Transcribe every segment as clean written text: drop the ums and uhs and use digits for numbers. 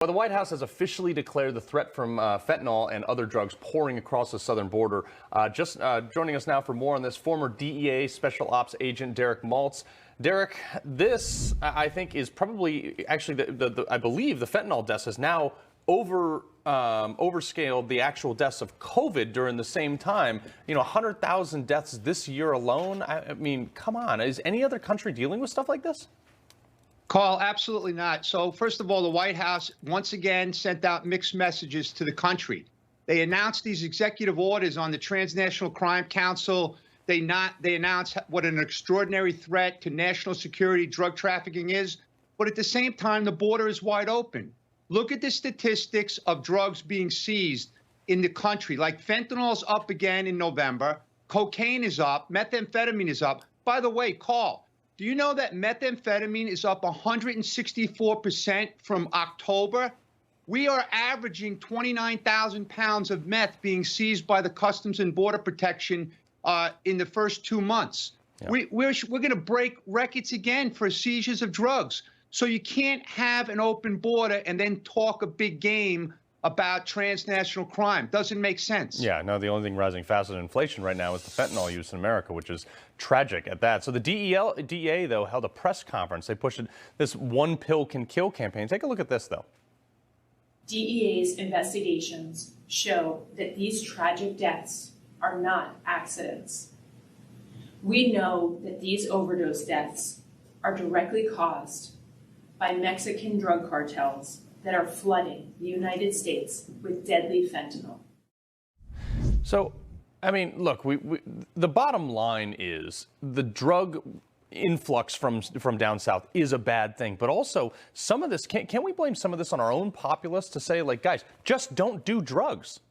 Well, the White House has officially declared the threat from fentanyl and other drugs pouring across the southern border. Joining us now for more on this, former DEA Special Ops agent Derek Maltz. Derek, this, I think, is probably actually, I believe the fentanyl deaths has now overscaled the actual deaths of COVID during the same time. 100,000 deaths this year alone. I mean, come on. Is any other country dealing with stuff like this? Carl, absolutely not. So first of all, the White House once again sent out mixed messages to the country. They announced these executive orders on the Transnational Crime Council. They announced what an extraordinary threat to national security drug trafficking is. But at the same time, the border is wide open. Look at the statistics of drugs being seized in the country. Like fentanyl is up again in November. Cocaine is up. Methamphetamine is up. By the way, Carl, do you know that methamphetamine is up 164% from October? We are averaging 29,000 pounds of meth being seized by the Customs and Border Protection in the first 2 months. Yeah. We're going to break records again for seizures of drugs. So you can't have an open border and then talk a big game about transnational crime. Doesn't make sense. Yeah, no, the only thing rising faster than inflation right now is the fentanyl use in America, which is tragic at that. So the DEA, though, held a press conference. They pushed this one pill can kill campaign. Take a look at this, though. DEA's investigations show that these tragic deaths are not accidents. We know that these overdose deaths are directly caused by Mexican drug cartels that are flooding the United States with deadly fentanyl. So, I mean, look, the bottom line is the drug influx from down south is a bad thing, but also some of this, can we blame some of this on our own populace to say, like, guys, just don't do drugs?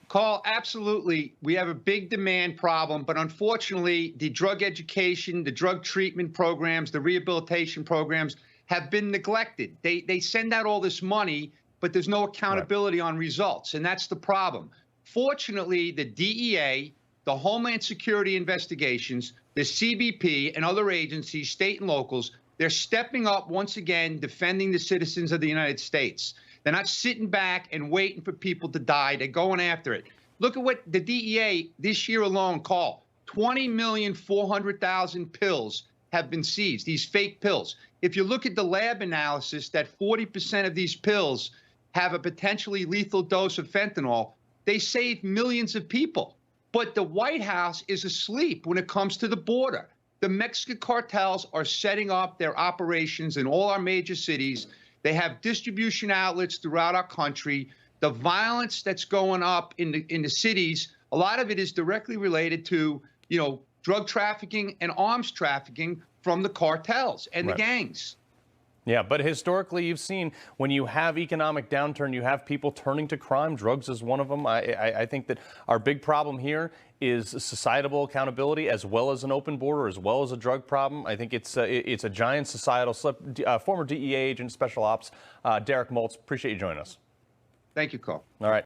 Carl, absolutely. We have a big demand problem, but unfortunately, the drug education, the drug treatment programs, the rehabilitation programs have been neglected. They send out all this money, but there's no accountability on results, and that's the problem. Fortunately, the DEA, the Homeland Security Investigations, the CBP, and other agencies, state and locals, they're stepping up once again, defending the citizens of the United States. They're not sitting back and waiting for people to die. They're going after it. Look at what the DEA this year alone called 20,400,000 pills have been seized, these fake pills. If you look at the lab analysis that 40% of these pills have a potentially lethal dose of fentanyl, they save millions of people. But the White House is asleep when it comes to the border. The Mexican cartels are setting up their operations in all our major cities. They have distribution outlets throughout our country. The violence that's going up in the cities, a lot of it is directly related to, drug trafficking and arms trafficking from the cartels and the gangs. Yeah, but historically, you've seen when you have economic downturn, you have people turning to crime. Drugs is one of them. I think that our big problem here is societal accountability as well as an open border, as well as a drug problem. I think it's a giant societal slip. Former DEA agent, Special Ops, Derek Maltz, appreciate you joining us. Thank you, Carl. All right.